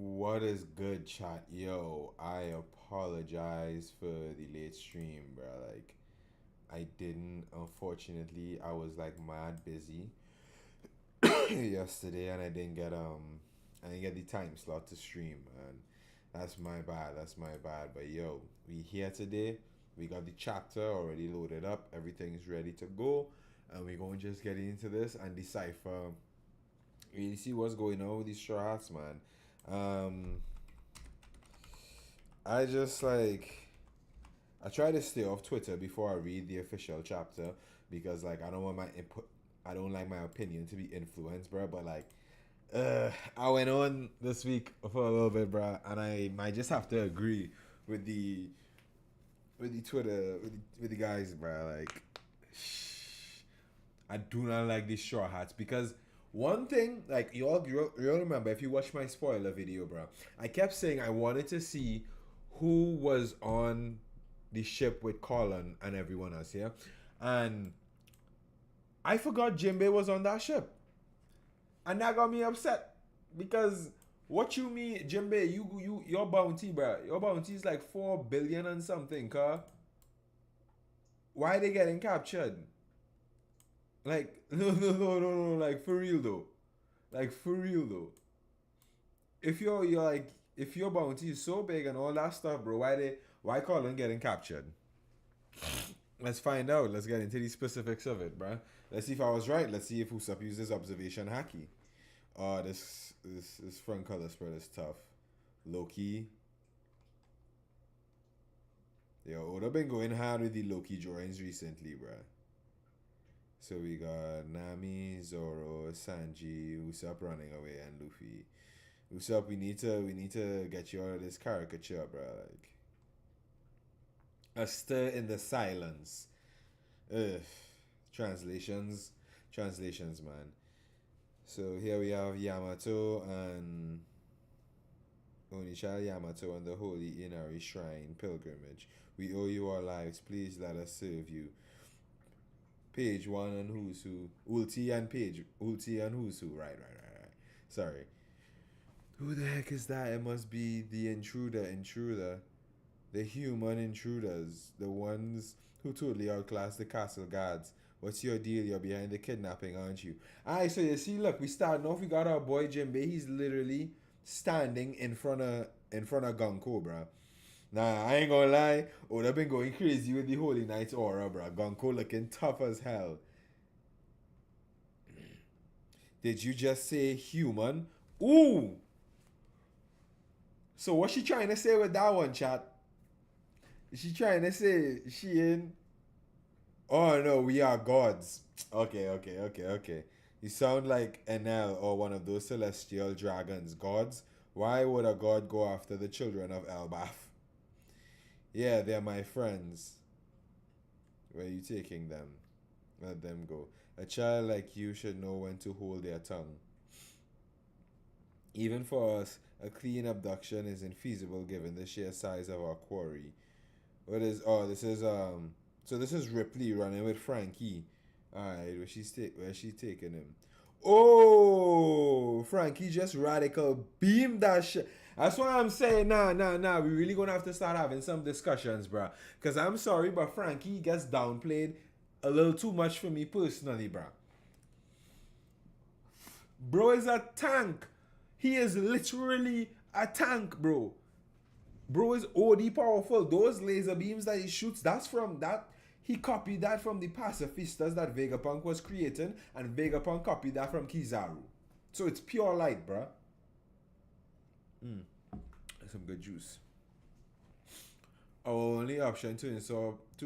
What is good, chat? Yo, I apologize for the late stream, bro. Like, I didn't, unfortunately, I was like mad busy yesterday, and I didn't get the time slot to stream, and that's my bad. That's my bad. But yo, we here today. We got the chapter already loaded up. Everything's ready to go, and we're gonna just get into this and decipher. Really see what's going on with these straw hats, man. I just like I try to stay off Twitter before I read the official chapter because like I don't want my input. I don't like my opinion to be influenced, bro. But like, I went on this week for a little bit, bro, and I might just have to agree with the Twitter with the guys, bro. Like, I do not like these straw hats because one thing, like you all remember if you watch my spoiler video, bro, I kept saying I wanted to see who was on the ship with Colin and everyone else, yeah, and I forgot Jimbe was on that ship, and that got me upset because what you mean, Jimbe, your bounty, bro, your bounty is like 4 billion and something, car. Why they getting captured? Like no, like for real though. Like for real though. If you're like if your bounty is so big and all that stuff, bro, why Colin getting captured? Let's find out. Let's get into the specifics of it, bro. Let's see if I was right. Let's see if Usopp uses observation hacky. Oh, this front color spread is tough. Loki. Yo, Oda been going hard with the Loki drawings recently, bro. So we got Nami, Zoro, Sanji, Usopp running away, and Luffy. Usopp, we need to get you out of this caricature, bro. Like a stir in the silence. Ugh. Translations, translations, man. So here we have Yamato and Onisha Yamato and the Holy Inari Shrine pilgrimage. We owe you our lives. Please let us serve you. Page one and who's who. Ulti and Page. Ulti and who's who. Right. Sorry. Who the heck is that? It must be the intruder. The human intruders. The ones who totally outclass the castle guards. What's your deal? You're behind the kidnapping, aren't you? Alright, so you see, look, we starting off. We got our boy Jimbe. He's literally standing in front of Gonko, bro. Nah, I ain't gonna lie. Oh, they've been going crazy with the Holy Knight's aura, bro. Gonko looking tough as hell. Did you just say human? Ooh! So what's she trying to say with that one, chat? Is she trying to say she in? Oh no, we are gods. Okay. You sound like Enel or one of those celestial dragons. Gods? Why would a god go after the children of Elbaf? Yeah, they're my friends. Where are you taking them? Let them go. A child like you should know when to hold their tongue. Even for us, a clean abduction is infeasible given the sheer size of our quarry. What is? Oh, this is So this is Ripley running with Frankie. All right, where she taking him? Oh, Frankie just radical beam that shit. That's why I'm saying, nah. We really gonna have to start having some discussions, bro. Cause I'm sorry, but Frankie gets downplayed a little too much for me personally, bro. Bro is a tank. He is literally a tank, bro. Bro is OD powerful. Those laser beams that he shoots, that's from that. He copied that from the pacifistas that Vegapunk was creating, and Vegapunk copied that from Kizaru. So it's pure light, bruh. Some good juice. Our only option to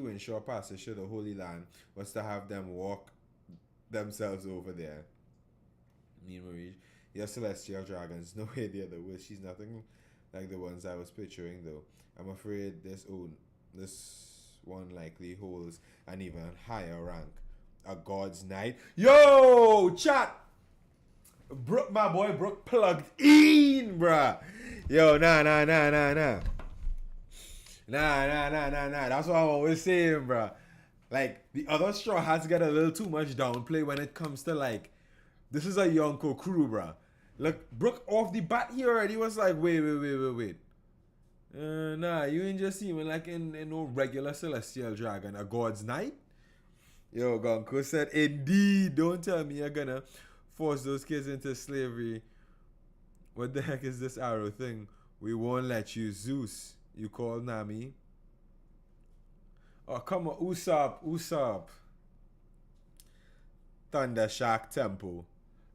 ensure passage to the Holy Land was to have them walk themselves over there. Me and Marie, your celestial dragons, no way they're the worst. She's nothing like the ones I was picturing, though. I'm afraid this one likely holds an even higher rank. A god's knight. Yo, chat! Brooke, my boy Brooke plugged in, bruh. Yo, nah. Nah. That's what I'm always saying, bruh. Like, the other straw hats get a little too much downplay when it comes to, like, this is a Yonko crew, bruh. Look, Brooke off the bat here already was like, wait. Nah, you ain't just even like in no regular celestial dragon, a god's knight. Yo, Gonko said, indeed, don't tell me you're gonna force those kids into slavery. What the heck is this arrow thing? We won't let you, Zeus. You call Nami. Oh, come on, Usopp. Thunder Shark Temple.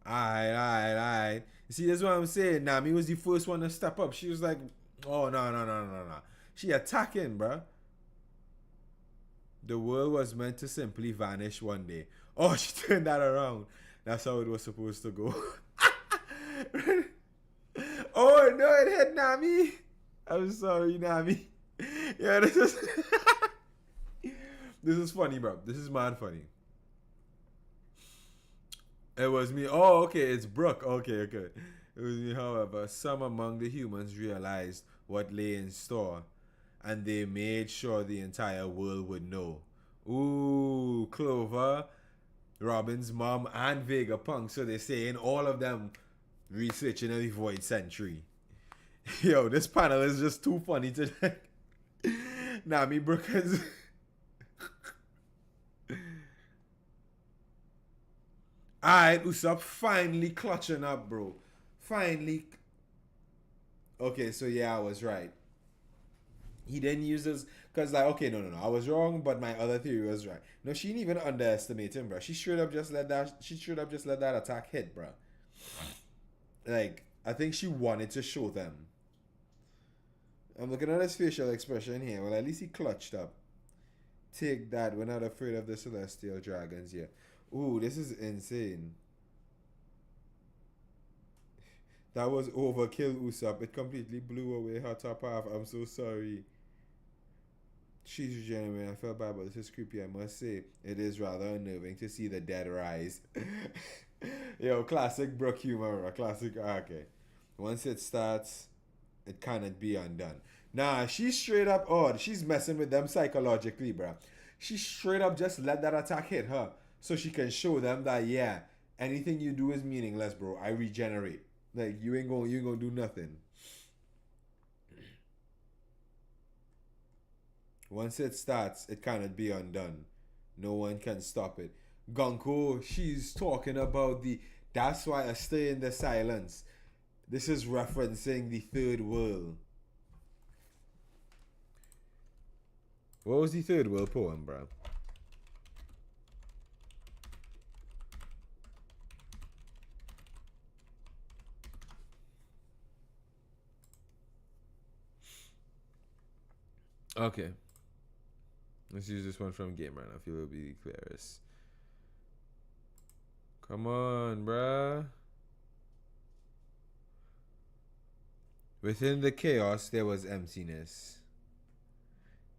Alright. You see, that's what I'm saying. Nami was the first one to step up. She was like, oh, no. She attacking, bruh. The world was meant to simply vanish one day. Oh, she turned that around. That's how it was supposed to go. Oh, no, it hit Nami. I'm sorry, Nami. Yeah, this is... This is funny, bro. This is mad funny. It was me. Oh, okay, it's Brooke. Okay. It was me, however. Some among the humans realized what lay in store, and they made sure the entire world would know. Ooh, Clover, Robin's mom, and Vegapunk. So they're saying all of them researching the Void Century. Yo, this panel is just too funny to... Nami Brooke is... Alright, Usopp finally clutching up, bro. Finally. Okay, so yeah, I was right. He didn't use this because, like, okay, no, I was wrong, but my other theory was right. No, she didn't even underestimate him, bro. She straight up just let that attack hit, bro. Like, I think she wanted to show them. I'm looking at his facial expression here. Well, at least he clutched up. Take that. We're not afraid of the celestial dragons yet. Ooh, this is insane. That was overkill, Usopp. It completely blew away her top half. I'm so sorry. She's regenerating. I felt bad, but this is creepy, I must say. It is rather unnerving to see the dead rise. Yo, classic Brooke humor. Classic. Okay. Once it starts, it cannot be undone. Nah, she's straight up odd. She's messing with them psychologically, bruh. She straight up just let that attack hit her. So she can show them that, yeah, anything you do is meaningless, bro. I regenerate. Like, you ain't gonna do nothing. Once it starts, it cannot be undone. No one can stop it. Gonko, she's talking about the... That's why I stay in the silence. This is referencing the third world. What was the third world poem, bro? Okay. Let's use this one from Game Right now. I feel it'll be the clearest. Come on, bruh. Within the chaos, there was emptiness.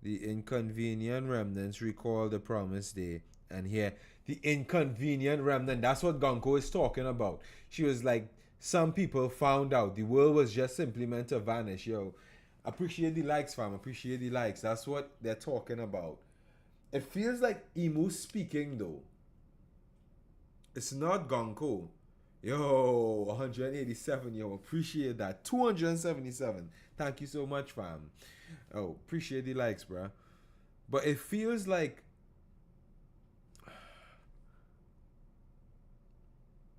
The inconvenient remnants recall the promised day. And here, the inconvenient remnant, that's what Gonko is talking about. She was like, some people found out the world was just simply meant to vanish. Yo, appreciate the likes, fam. Appreciate the likes. That's what they're talking about. It feels like Emu speaking, though. It's not Gonko. Yo, 187. Yo, appreciate that. 277. Thank you so much, fam. Oh, appreciate the likes, bruh. But it feels like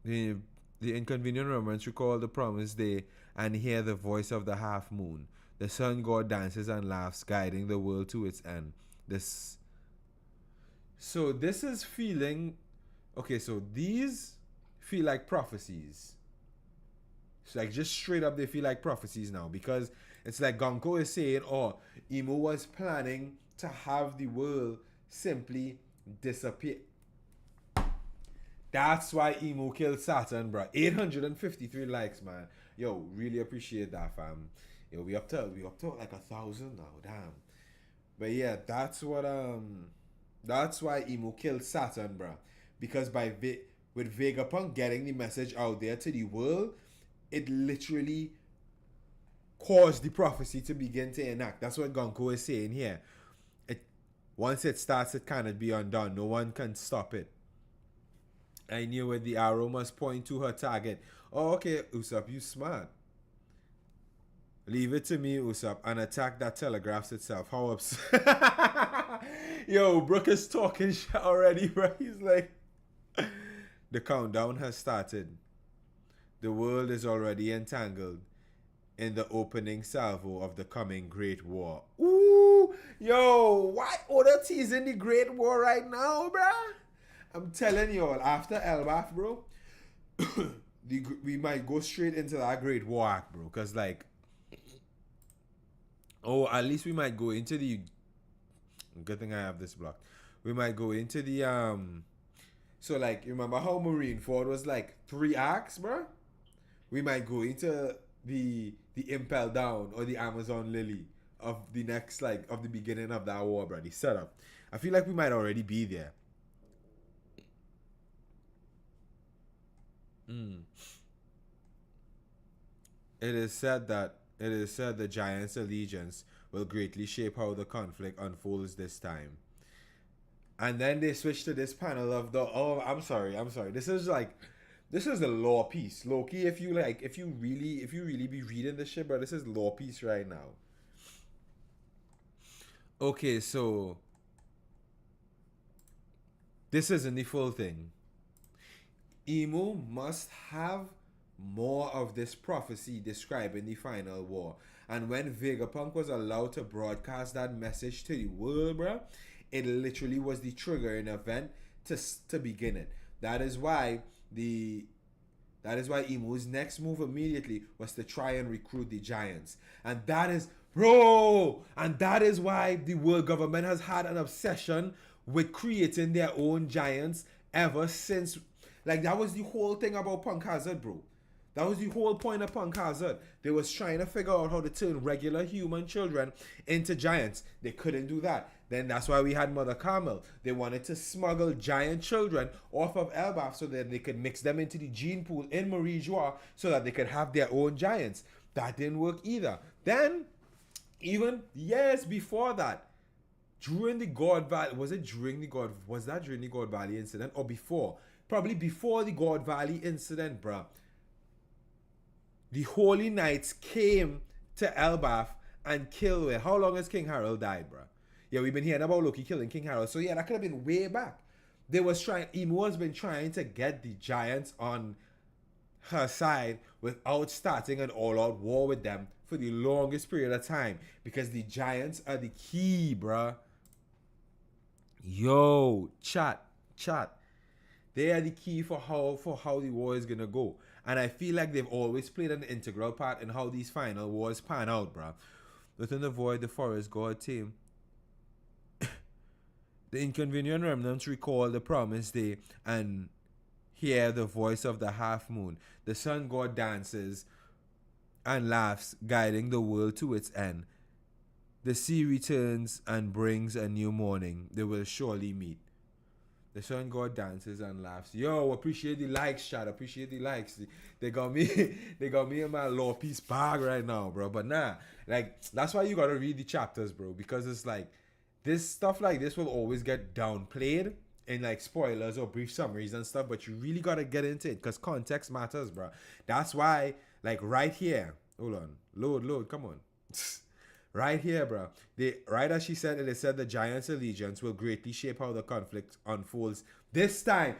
the inconvenient remnants recall the promised day and hear the voice of the half moon. The sun god dances and laughs, guiding the world to its end. This is feeling... Okay, so these feel like prophecies. It's like just straight up they feel like prophecies now. Because it's like Gonko is saying, oh, Emu was planning to have the world simply disappear. That's why Emu killed Saturn, bro. 853 likes, man. Yo, really appreciate that, fam. Yo, we up to like 1,000 now, damn. But yeah, that's why Emu killed Saturn, bro. Because with Vegapunk getting the message out there to the world, it literally caused the prophecy to begin to enact. That's what Gonko is saying here. Once it starts, it cannot be undone. No one can stop it. I knew where the arrow must point to her target. Oh, okay, Usopp, you smart. Leave it to me, Usopp, and attack that telegraphs itself. How upset. Yo, Brook is talking shit already, bro. He's like, the countdown has started. The world is already entangled in the opening salvo of the coming Great War. Ooh, yo, why Oda teasing the Great War right now, bruh? I'm telling you all, after Elbaf, bro, we might go straight into that Great War act, bro. Cause like, oh, at least we might go into the. Good thing I have this blocked. We might go into the So like, remember how Marineford was like 3 acts, bro? We might go into the Impel Down or the Amazon Lily of the next, like, of the beginning of that war, bro. The setup. I feel like we might already be there. It is said the Giants' allegiance will greatly shape how the conflict unfolds this time. And then they switch to this panel of the I'm sorry. This is the lore piece. Loki, if you really be reading this shit, bro, this is lore piece right now. Okay, so this isn't the full thing. Emu must have more of this prophecy describing the final war. And when Vegapunk was allowed to broadcast that message to the world, bro, it literally was the triggering event to begin it. That is why Emu's next move immediately was to try and recruit the Giants. And that is why the world government has had an obsession with creating their own giants ever since. Like, that was the whole thing about Punk Hazard, bro. That was the whole point of Punk Hazard. They was trying to figure out how to turn regular human children into giants. They couldn't do that. Then that's why we had Mother Carmel. They wanted to smuggle giant children off of Elbaf so that they could mix them into the gene pool in Marie Joie so that they could have their own giants. That didn't work either. Then, even years before that, during the God Valley, was that during the God Valley incident or before? Probably before the God Valley incident, bruh. The Holy Knights came to Elbaf and killed. How long has King Harold died, bruh? Yeah, we've been hearing about Loki killing King Harold. So yeah, that could have been way back. Emu has been trying to get the giants on her side without starting an all-out war with them for the longest period of time. Because the giants are the key, bruh. Yo, chat. They are the key for how the war is gonna go. And I feel like they've always played an integral part in how these final wars pan out, bruh. Within the void, the forest god team. The inconvenient remnants recall the promised day and hear the voice of the half moon. The sun god dances and laughs, guiding the world to its end. The sea returns and brings a new morning. They will surely meet. The sun god dances and laughs. Yo, appreciate the likes, chat. Appreciate the likes. They got me in my law piece bag right now, bro. But nah, like, that's why you gotta read the chapters, bro. Because it's like, this stuff like this will always get downplayed in like spoilers or brief summaries and stuff. But you really gotta get into it because context matters, bro. That's why, like, right here. Hold on. Load. Come on. Right here, bro. Right as she said it, said the Giants' allegiance will greatly shape how the conflict unfolds this time.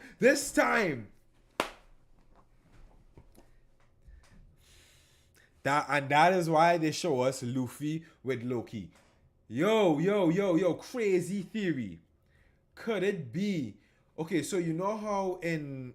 That is why they show us Luffy with Loki. Yo, crazy theory. Could it be? Okay, so you know how in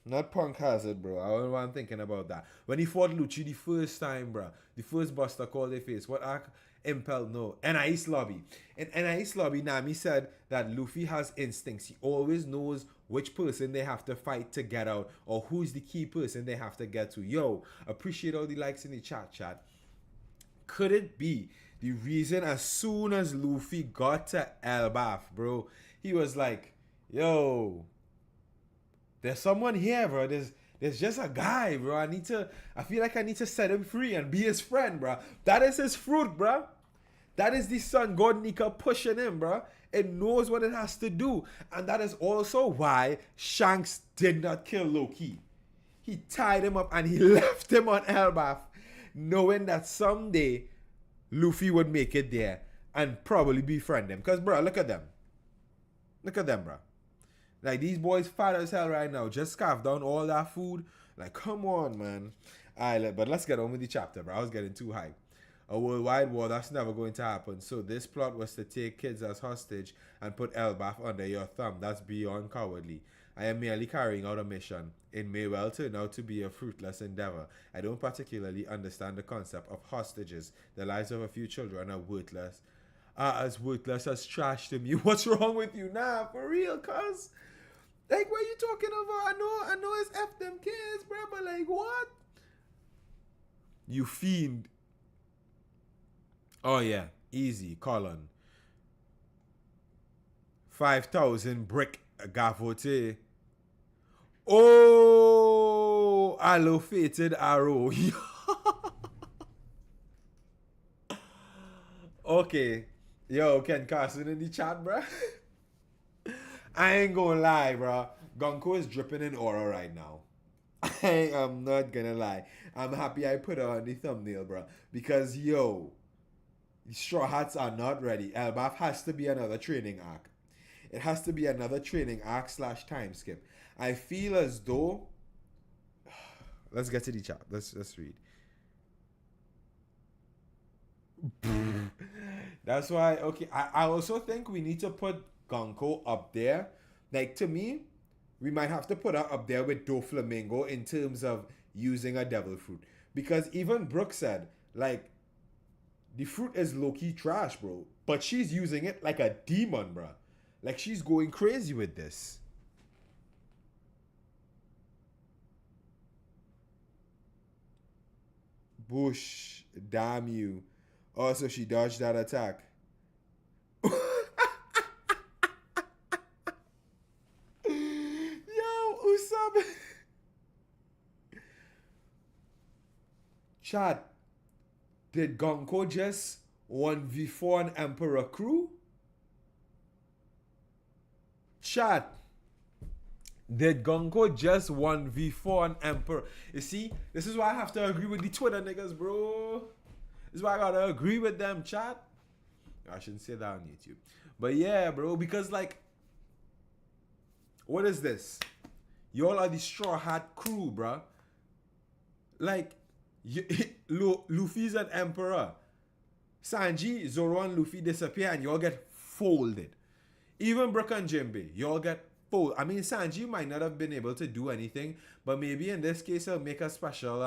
not Punk Hazard, bro. I don't know what I'm thinking about that. When he fought Lucci the first time, bro. The first Buster called their face. What arc? Impel, no. NIS Lobby. In NIS Lobby, Nami said that Luffy has instincts. He always knows which person they have to fight to get out or who's the key person they have to get to. Yo, appreciate all the likes in the chat. Could it be the reason as soon as Luffy got to Elbaf, bro, he was like, yo, there's someone here, bro. There's just a guy, bro. I feel like I need to set him free and be his friend, bro. That is his fruit, bro. That is the sun god Nika pushing him, bro. It knows what it has to do. And that is also why Shanks did not kill Loki. He tied him up and he left him on Elbaf, knowing that someday Luffy would make it there and probably befriend him. Because, bro, look at them. Look at them, bro. Like, these boys fat as hell right now. Just scarf down all that food. Like, come on, man. Alright, but let's get on with the chapter, bro. I was getting too hyped. A worldwide war, that's never going to happen. So this plot was to take kids as hostage and put Elbaf under your thumb. That's beyond cowardly. I am merely carrying out a mission. It may well turn out to be a fruitless endeavor. I don't particularly understand the concept of hostages. The lives of a few children are worthless. As worthless as trash to me. What's wrong with you? Nah, for real, cuz. Like, what are you talking about? I know it's F them kids, bro, but like, what? You fiend. Oh, yeah. Easy, Colin. 5,000 brick gavote. Oh, allofated arrow. Okay. Yo, Ken Carson in the chat, bro. I ain't gonna lie, bro. Gonko is dripping in aura right now. I am not gonna lie. I'm happy I put her on the thumbnail, bro. Because, yo, Straw Hats are not ready. Elbaf has to be another training arc. It has to be another training arc / time skip. I feel as though... Let's get to the chat. Let's read. That's why, okay, I also think we need to put Gonko up there. Like, to me, we might have to put her up there with Doflamingo in terms of using a devil fruit. Because even Brooke said, like, the fruit is low-key trash, bro. But she's using it like a demon, bro. Like, she's going crazy with this. Bush, damn you. Also, she dodged that attack. Yo, Usopp. Chad, did Gonko just 1v4 an Emperor crew? Chad, did Gonko just 1v4 an Emperor? You see, this is why I have to agree with the Twitter niggas, bro. This is why I gotta agree with them, chat. I shouldn't say that on YouTube. But yeah, bro, because like, what is this? Y'all are the Straw Hat crew, bro. Like, Luffy's an Emperor. Sanji, Zoro, and Luffy disappear and y'all get folded. Even Brook and Jinbei, y'all get folded. I mean, Sanji might not have been able to do anything, but maybe in this case he'll make a special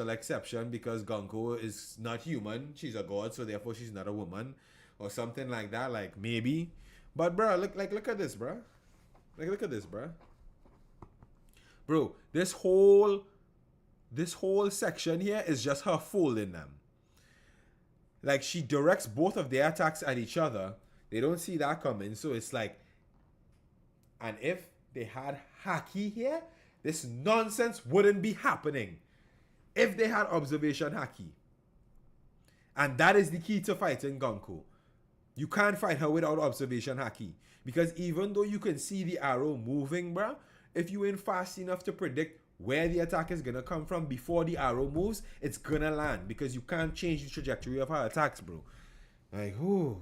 exception because Gonko is not human. She's a god, so therefore she's not a woman. Or something like that, like maybe. But bro, look at this, bro. Like, look at this, bro. Bro, this whole section here is just her folding them. Like, she directs both of their attacks at each other. They don't see that coming, so it's like... And if they had Haki here, this nonsense wouldn't be happening. If they had observation Haki. And that is the key to fighting Gonko. You can't fight her without observation Haki. Because even though you can see the arrow moving, bruh, if you ain't fast enough to predict where the attack is gonna come from before the arrow moves, it's gonna land. Because you can't change the trajectory of her attacks, bro. Like, whoo.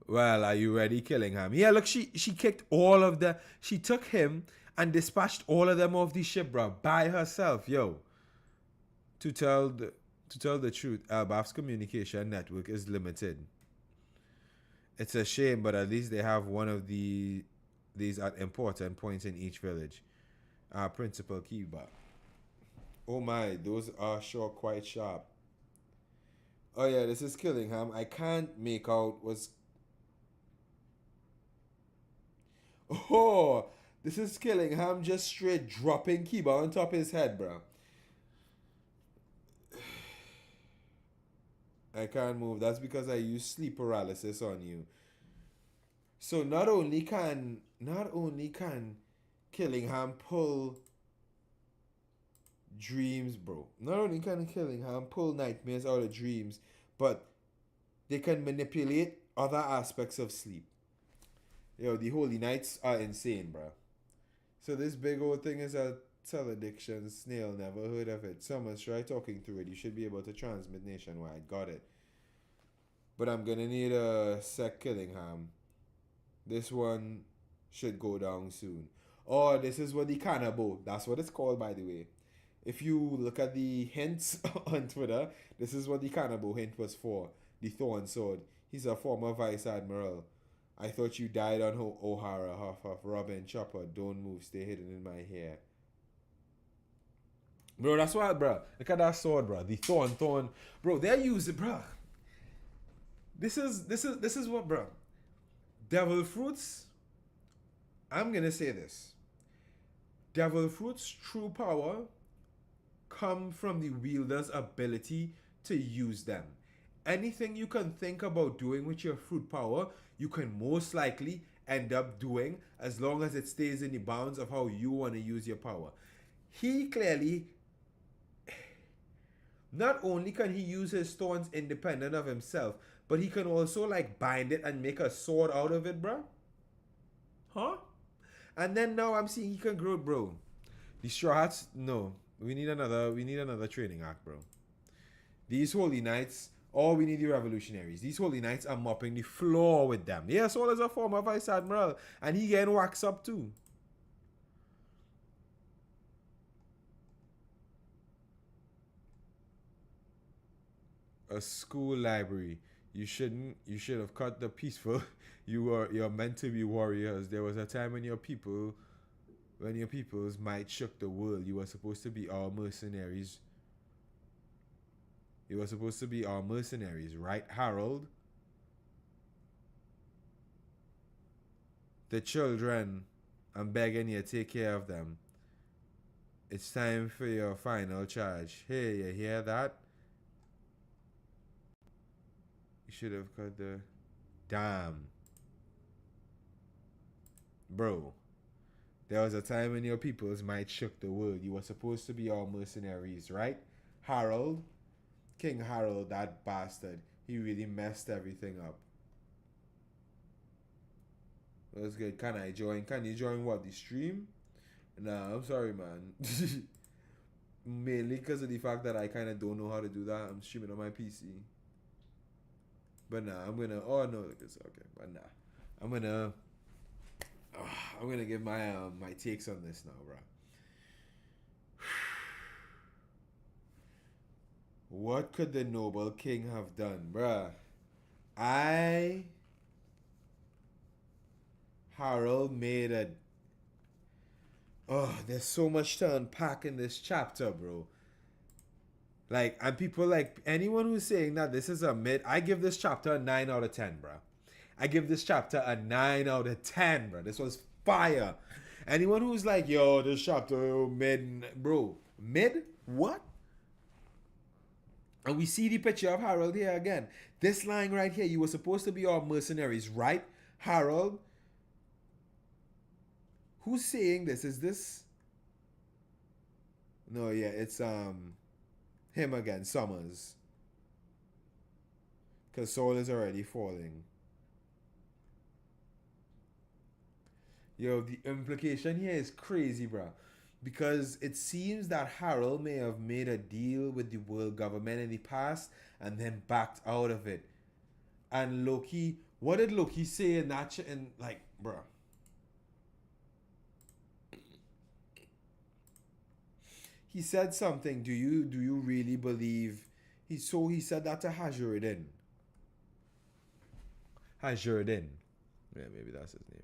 Well, are you ready, Killingham? Yeah, look, she kicked all of the... She took him and dispatched all of them off the ship, bro, by herself, yo. To tell the truth, Elbaf's communication network is limited. It's a shame, but at least they have one of these at important points in each village. Our principal Kiba. Oh my, those are sure quite sharp. Oh yeah, this is Killingham. I can't make out what's... Oh, this is Killingham just straight dropping Kiba on top of his head, bro. I can't move. That's because I use sleep paralysis on you. So not only can Killingham pull dreams, bro. Not only can Killingham pull nightmares out of dreams, but they can manipulate other aspects of sleep. Yo, the Holy Knights are insane, bro. So this big old thing is a telediction. Snail, never heard of it. Summers, try talking through it. You should be able to transmit nationwide. Got it. But I'm gonna need a Sec Killingham. This one should go down soon. Oh, this is what the cannibal. That's what it's called, by the way. If you look at the hints on Twitter, this is what the cannibal hint was for. The Thorn Sword. He's a former vice admiral. I thought you died on O'Hara, huff huff. Robin, Chopper, don't move, stay hidden in my hair. Bro, that's why, bro. Look at that sword, bro. The thorn. Bro, they're using, bro. This is what, bro. Devil fruits. I'm gonna say this. Devil fruits' true power come from the wielder's ability to use them. Anything you can think about doing with your fruit power, you can most likely end up doing as long as it stays in the bounds of how you want to use your power. He clearly, not only can he use his thorns independent of himself, but he can also like bind it and make a sword out of it, bro. Huh? And then now I'm seeing he can grow, bro. The straw hats, no. We need another training act, bro. These holy knights, we need the revolutionaries. These holy knights are mopping the floor with them. Yeah, Saul is a former vice admiral, and he getting waxed up too. A school library. You should have cut the peaceful. You're meant to be warriors. There was a time when your people's might shook the world. You were supposed to be our mercenaries. You were supposed to be our mercenaries, right, Harold? The children, I'm begging you, take care of them. It's time for your final charge. Hey, you hear that? You should have cut the... Damn. Bro. There was a time when your people's might shook the world. You were supposed to be our mercenaries, right? Harold? King Harold, that bastard. He really messed everything up. That's good. Can I join? Can you join what? The stream? Nah, I'm sorry, man. Mainly because of the fact that I kind of don't know how to do that. I'm streaming on my PC. But nah, I'm gonna... Oh, no, it's okay. But nah. I'm gonna give my my takes on this now, bro. What could the noble king have done, bruh? Harold made a... Oh, there's so much to unpack in this chapter, bro. Like, and people like, anyone who's saying that this is a mid, I give this chapter a 9 out of 10, bro. I give this chapter a 9 out of 10, bro. This was fire. Anyone who's like, yo, this chapter mid, bro. Mid? What? And we see the picture of Harold here again. This line right here, you were supposed to be our mercenaries, right? Harold? Who's saying this? Is this... No, yeah, it's him again, Summers. Because Saul is already falling. Yo, the implication here is crazy, bro. Because it seems that Harold may have made a deal with the world government in the past and then backed out of it. And Loki, what did Loki say in that like, bro? He said something. Do you really believe? He said that to Hajuradin. Hajuradin. Yeah, maybe that's his name.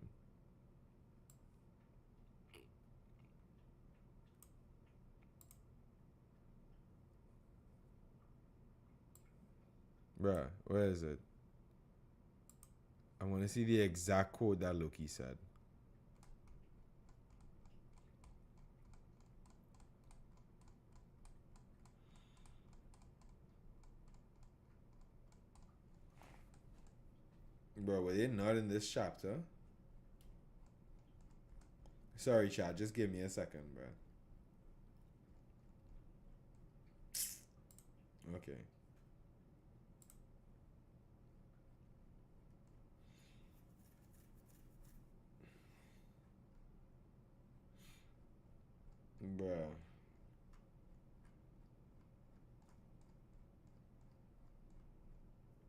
Bruh, where is it? I want to see the exact quote that Loki said. Bro, were they not in this chapter? Sorry, chat. Just give me a second, bro. Okay. Bruh.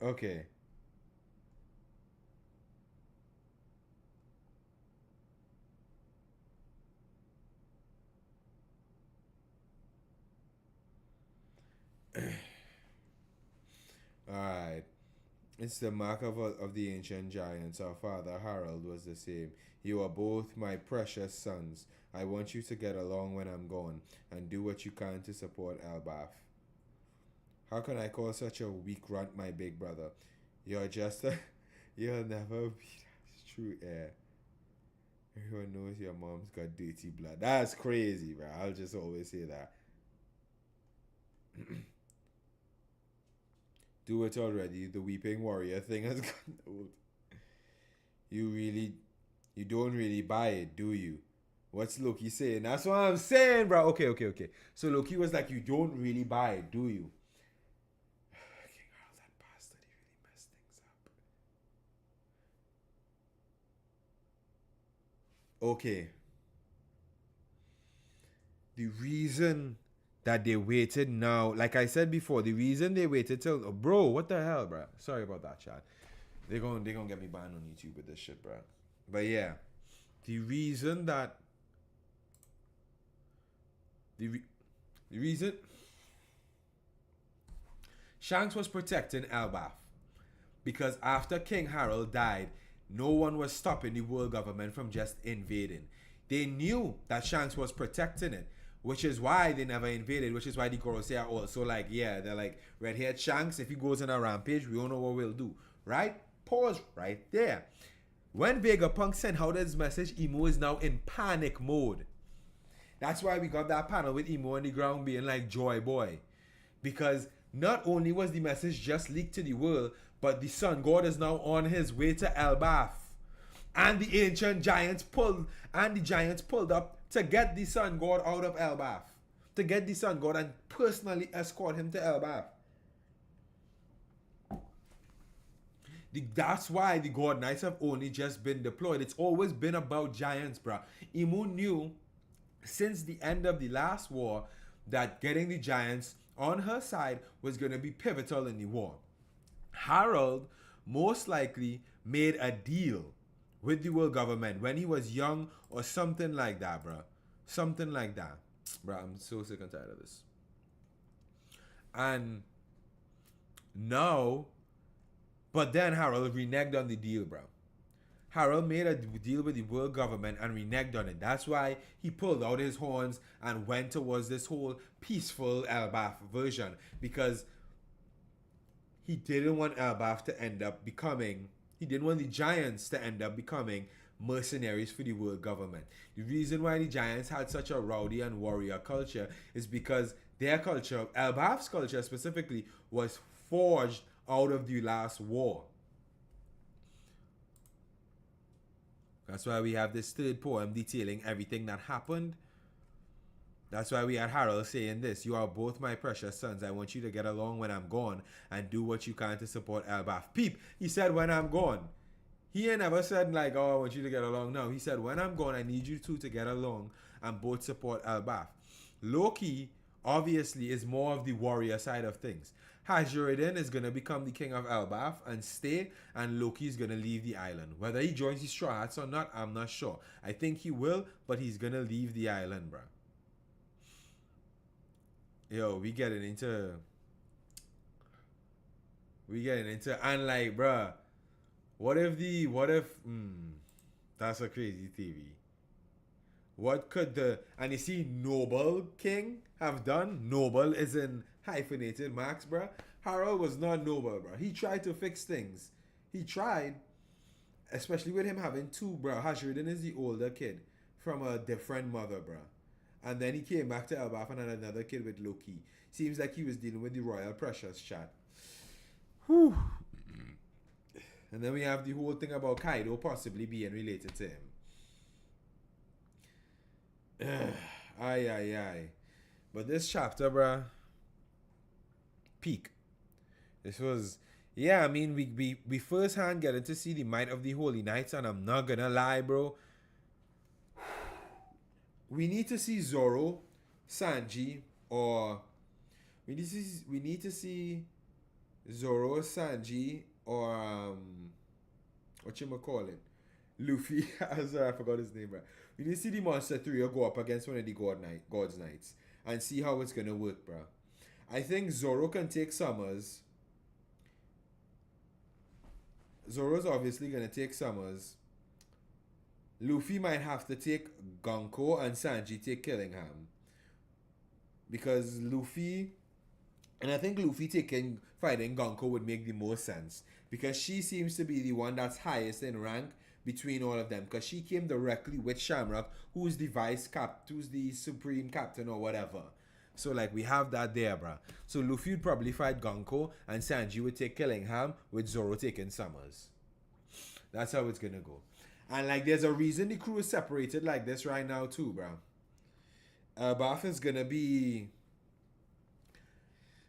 Okay. Alright. It's the mark of the ancient giants. Our father Harold was the same. You are both my precious sons. I want you to get along when I'm gone and do what you can to support Elbaf. How can I call such a weak runt my big brother? You're just a. You'll never be that true heir. Everyone knows your mom's got dirty blood. That's crazy, bro. I'll just always say that. Do it already. The weeping warrior thing has gotten old. You really, you don't really buy it, do you? What's Loki saying? That's what I'm saying, bro. Okay, okay, okay. So Loki was like, you don't really buy it, do you? King Harold, that bastard, he really messed things up. Okay. The reason that they waited now, like I said before, the reason they waited till, oh, bro, what the hell, bro? Sorry about that, chat. They gonna get me banned on YouTube with this shit, bro. But yeah, the reason that the re- the reason Shanks was protecting Elbaf because after King Harold died, no one was stopping the world government from just invading. They knew that Shanks was protecting it, which is why they never invaded, which is why the Gorosei are also like, yeah, they're like, red haired Shanks, if he goes on a rampage, we don't know what we'll do. Right? Pause right there. When Vegapunk sent out his message, Emo is now in panic mode. That's why we got that panel with Emo on the ground being like, Joy Boy. Because not only was the message just leaked to the world, but the sun god is now on his way to Elbaf. And the ancient giants pulled up to get the sun god out of Elbaf. To get the sun god and personally escort him to Elbaf. That's why the God Knights have only just been deployed. It's always been about giants, bro. Emu knew since the end of the last war that getting the giants on her side was going to be pivotal in the war. Harold most likely made a deal with the world government when he was young or something like that, bro. Something like that. Bro, I'm so sick and tired of this. And now, but then Harold reneged on the deal, bro. Harold made a deal with the world government and reneged on it. That's why he pulled out his horns and went towards this whole peaceful Elbaf version. Because he didn't want Elbaf to end up becoming, he didn't want the giants to end up becoming mercenaries for the world government. The reason why the giants had such a rowdy and warrior culture is because their culture, Elbaf's culture specifically, was forged out of the last war. That's why we have this third poem detailing everything that happened. That's why we had Harold saying this. You are both my precious sons. I want you to get along when I'm gone and do what you can to support Elbaf. Peep, he said when I'm gone. He ain't never said like, oh, I want you to get along. No, he said when I'm gone, I need you two to get along and both support Elbaf. Loki obviously is more of the warrior side of things. Hajariden is going to become the king of Elbaf and stay, and Loki is going to leave the island. Whether he joins the Straw Hats or not, I'm not sure. I think he will, but he's going to leave the island, bro. Yo, we getting into, and like, bruh, that's a crazy theory. What could and you see Noble King have done? Noble is in hyphenated marks, bruh. Harold was not noble, bruh. He tried to fix things. He tried, especially with him having two, bruh. Hashirdan is the older kid from a different mother, bruh. And then he came back to Elbaf and had another kid with Loki. Seems like he was dealing with the royal pressures, chat. Whew. And then we have the whole thing about Kaido possibly being related to him. Aye, aye, aye. But this chapter, bruh, peak. This was, yeah, I mean, we first hand getting to see the might of the Holy Knights, and I'm not gonna lie, bro. we need to see Zoro, Sanji, or we need to see Zoro, Sanji, or what you call it, Luffy. Sorry, I forgot his name, bro. We need to see the Monster Trio go up against one of the God's Knights and see how it's gonna work, bro. I think Zoro can take Summers. Zoro's obviously gonna take Summers. Luffy might have to take Gonko and Sanji take Killingham. Because Luffy, and I think Luffy fighting Gonko would make the most sense. Because she seems to be the one that's highest in rank between all of them. Because she came directly with Shamrock, who's the supreme captain or whatever. So like we have that there, bruh. So Luffy would probably fight Gonko and Sanji would take Killingham with Zoro taking Summers. That's how it's gonna go. And like there's a reason the crew is separated like this right now too, bro. Elbaf is gonna be.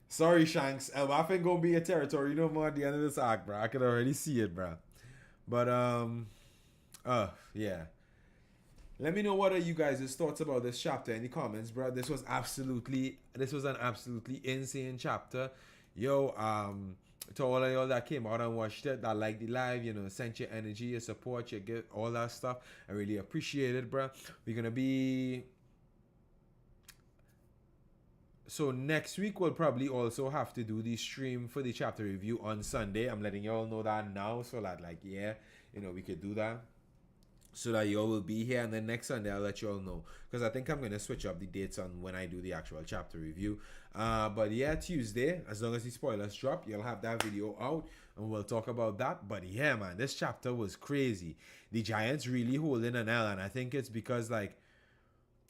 Sorry, Shanks. Elbaf ain't gonna be a territory no more at the end of this arc, bro. I can already see it, bro. But yeah. Let me know what are you guys' thoughts about this chapter in the comments, bro. This was an absolutely insane chapter. Yo, to all of y'all that came out and watched it, that liked the live, you know, sent your energy, your support, your gift, all that stuff. I really appreciate it, bro. We're gonna be. So next week we'll probably also have to do the stream for the chapter review on Sunday. I'm letting y'all know that now, so that like yeah, you know, we could do that. So that y'all will be here, and then next Sunday I'll let y'all know, because I think I'm gonna switch up the dates on when I do the actual chapter review. But yeah, Tuesday, as long as the spoilers drop, you'll have that video out and we'll talk about that. But yeah, man, this chapter was crazy. The Giants really holding an L, and I think it's because like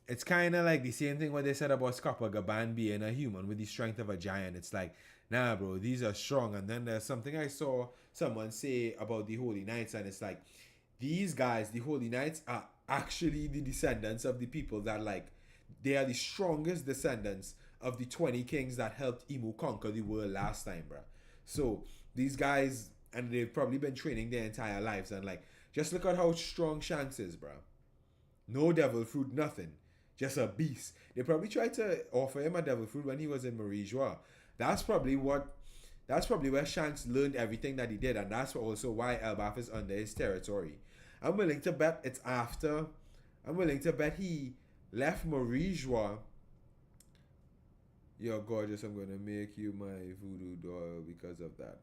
it's kind of like the same thing what they said about Scopper Gaban being a human with the strength of a giant. It's like, nah, bro, these are strong. And then there's something I saw someone say about the Holy Knights, and it's like, these guys, the Holy Knights, are actually the descendants of the people that, like, they are the strongest descendants of the 20 kings that helped Imu conquer the world last time, bro. So, these guys, and they've probably been training their entire lives, and, like, just look at how strong Shanks is, bro. No devil fruit, nothing. Just a beast. They probably tried to offer him a devil fruit when he was in Marie Joie. That's probably where Shanks learned everything that he did, and that's also why Elbaf is under his territory. I'm willing to bet it's after. I'm willing to bet he left Marie Joie. You're gorgeous. I'm gonna make you my voodoo doll because of that.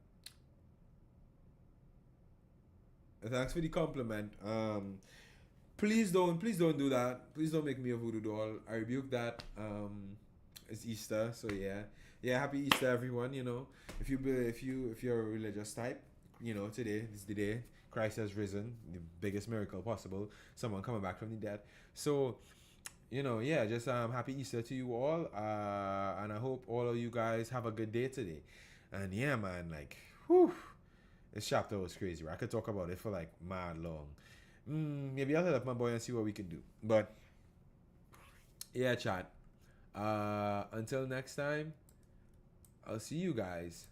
Thanks for the compliment. Please don't do that. Please don't make me a voodoo doll. I rebuke that. It's Easter, so yeah. Happy Easter, everyone. You know, if you're a religious type, you know, today is the day Christ has risen, the biggest miracle possible. Someone coming back from the dead. So, you know, yeah, just happy Easter to you all. And I hope all of you guys have a good day today. And yeah, man, like, whew, this chapter was crazy. Right? I could talk about it for like mad long. Maybe I'll hit up my boy and see what we can do. But yeah, chat. Until next time, I'll see you guys